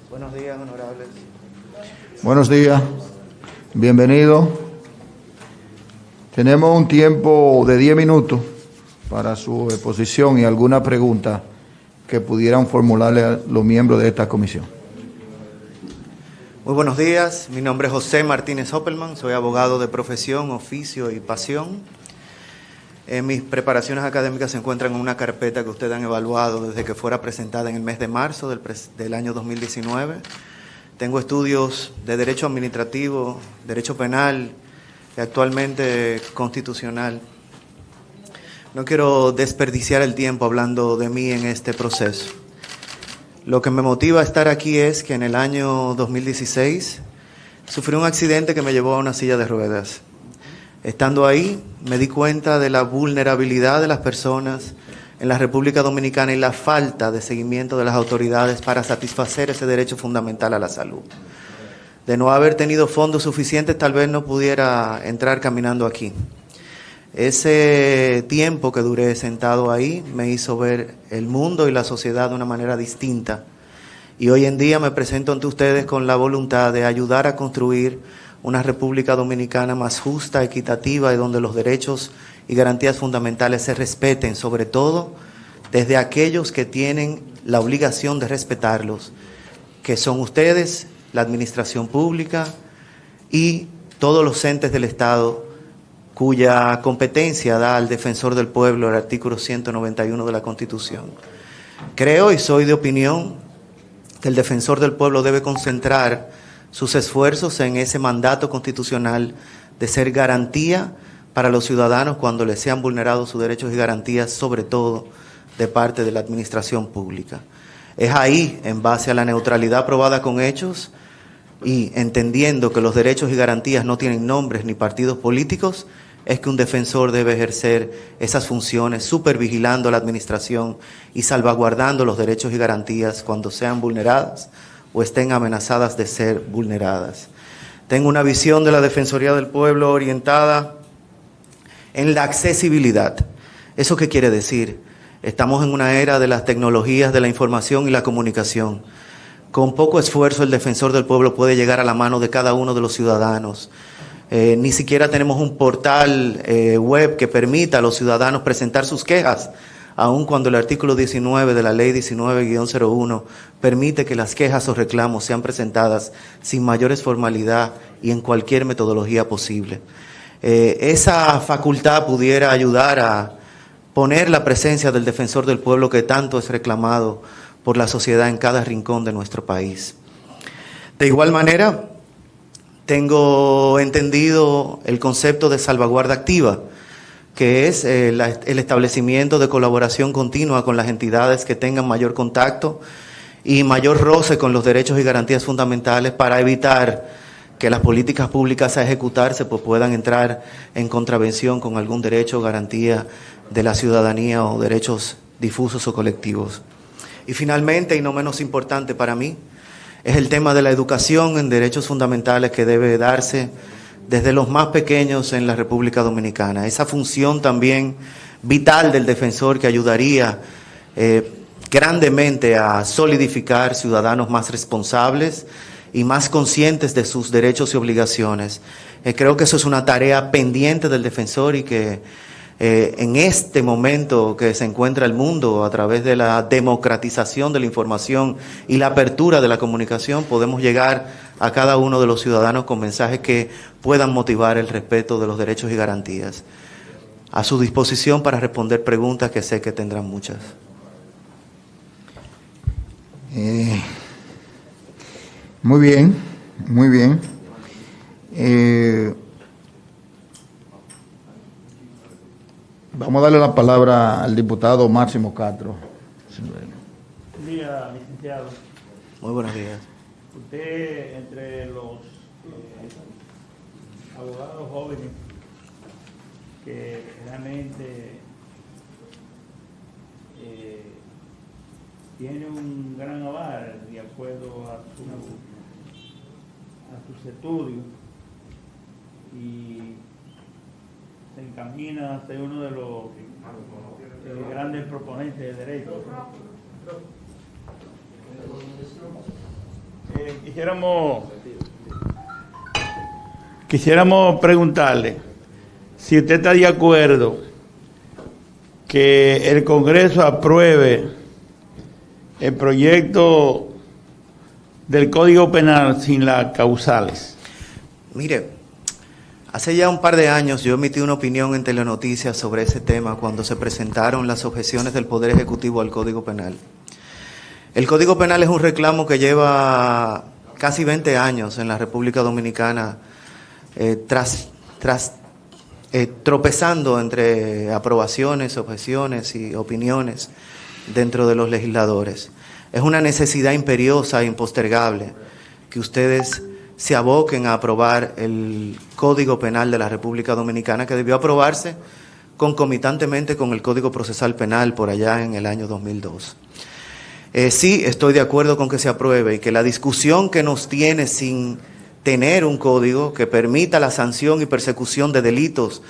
Buenos días, honorables. Buenos días, bienvenido. Tenemos un tiempo de 10 minutos para su exposición y alguna pregunta que pudieran formularle a los miembros de esta comisión. Muy buenos días, mi nombre es José Martínez Oppelman, soy abogado de profesión, oficio y pasión. Mis preparaciones académicas se encuentran en una carpeta que ustedes han evaluado desde que fuera presentada en el mes de marzo del año 2019. Tengo estudios de Derecho Administrativo, Derecho Penal y actualmente Constitucional. No quiero desperdiciar el tiempo hablando de mí en este proceso. Lo que me motiva a estar aquí es que en el año 2016 sufrí un accidente que me llevó a una silla de ruedas. Estando ahí, me di cuenta de la vulnerabilidad de las personas en la República Dominicana y la falta de seguimiento de las autoridades para satisfacer ese derecho fundamental a la salud. De no haber tenido fondos suficientes, tal vez no pudiera entrar caminando aquí. Ese tiempo que duré sentado ahí me hizo ver el mundo y la sociedad de una manera distinta. Y hoy en día me presento ante ustedes con la voluntad de ayudar a construir una República Dominicana más justa, equitativa y donde los derechos y garantías fundamentales se respeten, sobre todo desde aquellos que tienen la obligación de respetarlos, que son ustedes, la administración pública y todos los entes del Estado cuya competencia da al defensor del pueblo el artículo 191 de la Constitución. Creo y soy de opinión que el defensor del pueblo debe concentrar sus esfuerzos en ese mandato constitucional de ser garantía para los ciudadanos cuando les sean vulnerados sus derechos y garantías, sobre todo de parte de la administración pública. Es ahí, en base a la neutralidad probada con hechos y entendiendo que los derechos y garantías no tienen nombres ni partidos políticos, es que un defensor debe ejercer esas funciones, supervigilando la administración y salvaguardando los derechos y garantías cuando sean vulneradas o estén amenazadas de ser vulneradas. Tengo una visión de la Defensoría del Pueblo orientada en la accesibilidad. ¿Eso qué quiere decir? Estamos en una era de las tecnologías de la información y la comunicación. Con poco esfuerzo el defensor del pueblo puede llegar a la mano de cada uno de los ciudadanos. Ni siquiera tenemos un portal web que permita a los ciudadanos presentar sus quejas, aun cuando el artículo 19 de la ley 19-01 permite que las quejas o reclamos sean presentadas sin mayores formalidad y en cualquier metodología posible. Esa facultad pudiera ayudar a poner la presencia del defensor del pueblo que tanto es reclamado por la sociedad en cada rincón de nuestro país. De igual manera, tengo entendido el concepto de salvaguarda activa, que es el establecimiento de colaboración continua con las entidades que tengan mayor contacto y mayor roce con los derechos y garantías fundamentales para evitar que las políticas públicas a ejecutarse pues puedan entrar en contravención con algún derecho o garantía de la ciudadanía o derechos difusos o colectivos. Y finalmente, y no menos importante para mí, es el tema de la educación en derechos fundamentales que debe darse desde los más pequeños en la República Dominicana. Esa función también vital del defensor que ayudaría grandemente a solidificar ciudadanos más responsables y más conscientes de sus derechos y obligaciones. Creo que eso es una tarea pendiente del defensor y que en este momento que se encuentra el mundo a través de la democratización de la información y la apertura de la comunicación, podemos llegar a cada uno de los ciudadanos con mensajes que puedan motivar el respeto de los derechos y garantías. A su disposición para responder preguntas que sé que tendrán muchas. Muy bien, muy bien. Vamos a darle la palabra al diputado Máximo Castro. Buen día, licenciado. Muy buenos días. Usted, entre los abogados jóvenes que realmente tiene un gran aval de acuerdo a sus estudios y se encamina a ser uno de los grandes proponentes de derecho. Quisiéramos preguntarle si usted está de acuerdo que el Congreso apruebe el proyecto del Código Penal sin las causales. Mire, hace ya un par de años yo emití una opinión en Telenoticias sobre ese tema cuando se presentaron las objeciones del Poder Ejecutivo al Código Penal. El Código Penal es un reclamo que lleva casi 20 años en la República Dominicana, tropezando entre aprobaciones, objeciones y opiniones dentro de los legisladores. Es una necesidad imperiosa e impostergable que ustedes se aboquen a aprobar el Código Penal de la República Dominicana, que debió aprobarse concomitantemente con el Código Procesal Penal por allá en el año 2002. Sí, estoy de acuerdo con que se apruebe y que la discusión que nos tiene sin tener un código que permita la sanción y persecución de delitos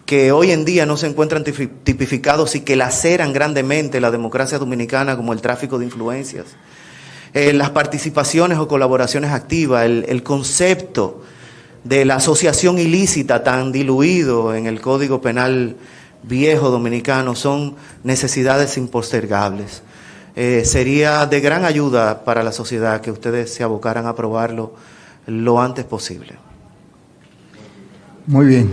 que hoy en día no se encuentran tipificados y que laceran grandemente la democracia dominicana, como el tráfico de influencias, las participaciones o colaboraciones activas, el concepto de la asociación ilícita tan diluido en el Código Penal viejo dominicano, son necesidades impostergables. Sería de gran ayuda para la sociedad que ustedes se abocaran a aprobarlo lo antes posible. Muy bien.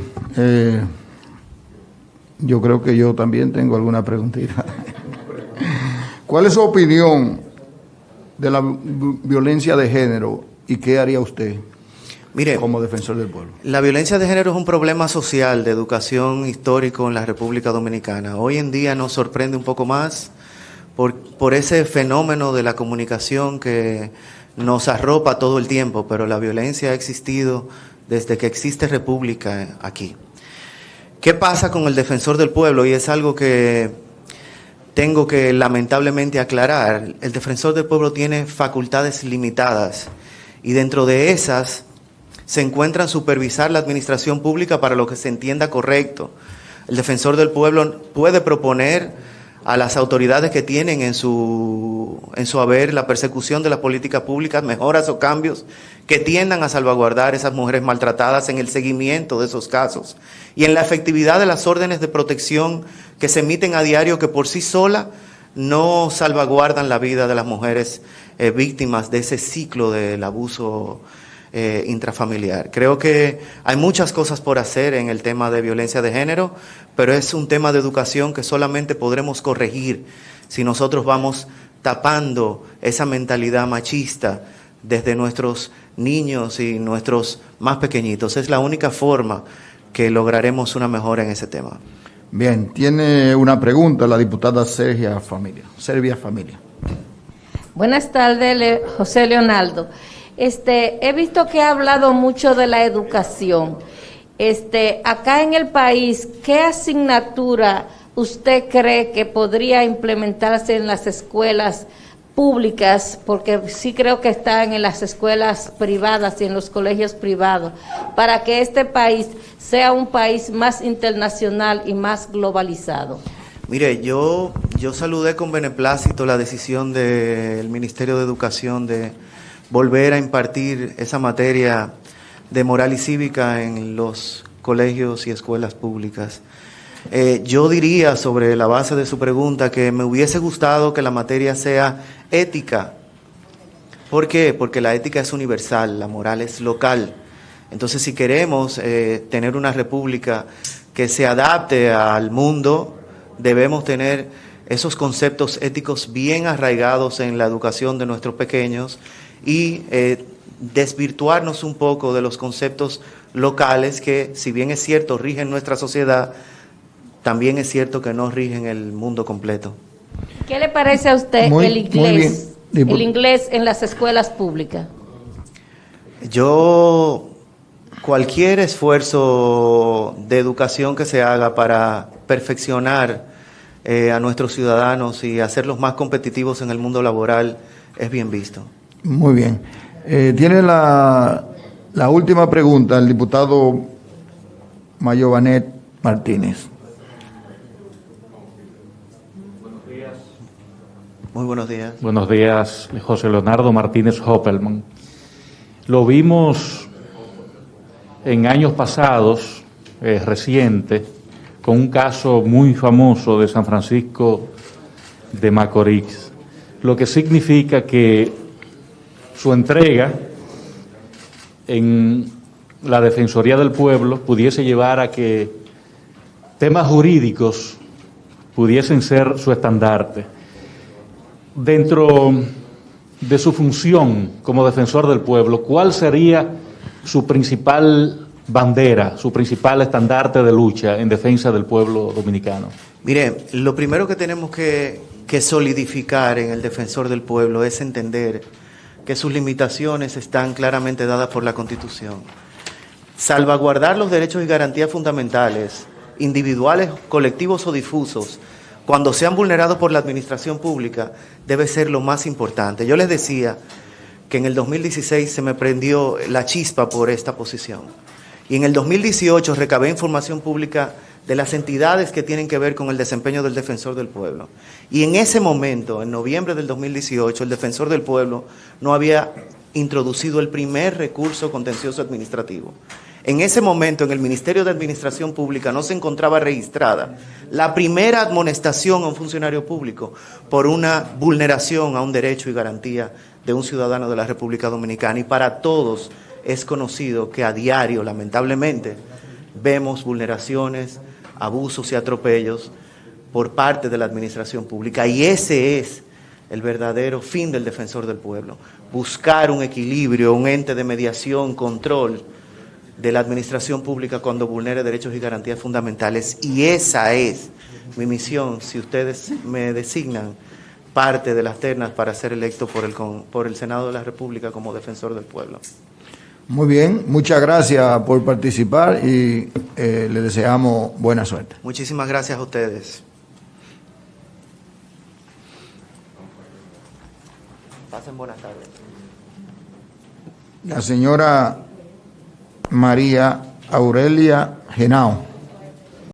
Yo creo que yo también tengo alguna preguntita. ¿Cuál es su opinión de la violencia de género y qué haría usted, mire, como defensor del pueblo? La violencia de género es un problema social de educación histórico en la República Dominicana. Hoy en día nos sorprende un poco más por ese fenómeno de la comunicación que nos arropa todo el tiempo, pero la violencia ha existido desde que existe República aquí. ¿Qué pasa con el defensor del pueblo? Y es algo que tengo que lamentablemente aclarar. El defensor del pueblo tiene facultades limitadas y dentro de esas se encuentran supervisar la administración pública para lo que se entienda correcto. El defensor del pueblo puede proponer a las autoridades que tienen en su haber la persecución de las políticas públicas, mejoras o cambios que tiendan a salvaguardar a esas mujeres maltratadas en el seguimiento de esos casos y en la efectividad de las órdenes de protección que se emiten a diario, que por sí sola no salvaguardan la vida de las mujeres víctimas de ese ciclo del abuso intrafamiliar. Creo que hay muchas cosas por hacer en el tema de violencia de género, pero es un tema de educación que solamente podremos corregir si nosotros vamos tapando esa mentalidad machista desde nuestros niños y nuestros más pequeñitos. Es la única forma que lograremos una mejora en ese tema. Bien, tiene una pregunta la diputada Servia Familia. Buenas tardes, José Leonardo. He visto que ha hablado mucho de la educación. Acá en el país, ¿qué asignatura usted cree que podría implementarse en las escuelas públicas? Porque sí creo que están en las escuelas privadas y en los colegios privados, para que este país sea un país más internacional y más globalizado. Mire, yo saludé con beneplácito la decisión del Ministerio de Educación de volver a impartir esa materia de moral y cívica en los colegios y escuelas públicas. Yo diría, sobre la base de su pregunta, que me hubiese gustado que la materia sea ética. ¿Por qué? Porque la ética es universal, la moral es local. Entonces, si queremos tener una república que se adapte al mundo, debemos tener esos conceptos éticos bien arraigados en la educación de nuestros pequeños y desvirtuarnos un poco de los conceptos locales que, si bien es cierto, rigen nuestra sociedad, también es cierto que no rigen el mundo completo. ¿Qué le parece a usted el inglés en las escuelas públicas? Cualquier esfuerzo de educación que se haga para perfeccionar a nuestros ciudadanos y hacerlos más competitivos en el mundo laboral es bien visto. Muy bien. Tiene la última pregunta el diputado Mayovanet Martínez. Buenos días. Muy buenos días. Buenos días, José Leonardo Martínez Hoppelman. Lo vimos en años pasados, reciente, con un caso muy famoso de San Francisco de Macorís, lo que significa que su entrega en la Defensoría del Pueblo pudiese llevar a que temas jurídicos pudiesen ser su estandarte. Dentro de su función como defensor del pueblo, ¿cuál sería su principal bandera, su principal estandarte de lucha en defensa del pueblo dominicano? Mire, lo primero que tenemos que solidificar en el defensor del pueblo es entender que sus limitaciones están claramente dadas por la Constitución. Salvaguardar los derechos y garantías fundamentales, individuales, colectivos o difusos, cuando sean vulnerados por la administración pública, debe ser lo más importante. Yo les decía que en el 2016 se me prendió la chispa por esta posición. Y en el 2018 recabé información pública de las entidades que tienen que ver con el desempeño del Defensor del Pueblo. Y en ese momento, en noviembre del 2018, el Defensor del Pueblo no había introducido el primer recurso contencioso administrativo. En ese momento, en el Ministerio de Administración Pública no se encontraba registrada la primera amonestación a un funcionario público por una vulneración a un derecho y garantía de un ciudadano de la República Dominicana. Y para todos es conocido que a diario, lamentablemente, vemos vulneraciones, abusos y atropellos por parte de la administración pública. Y ese es el verdadero fin del Defensor del Pueblo. Buscar un equilibrio, un ente de mediación, control de la administración pública cuando vulnere derechos y garantías fundamentales. Y esa es mi misión, si ustedes me designan parte de las ternas para ser electo por el Senado de la República como Defensor del Pueblo. Muy bien, muchas gracias por participar y le deseamos buena suerte. Muchísimas gracias a ustedes. Pasen buenas tardes. La señora María Aurelia Genao.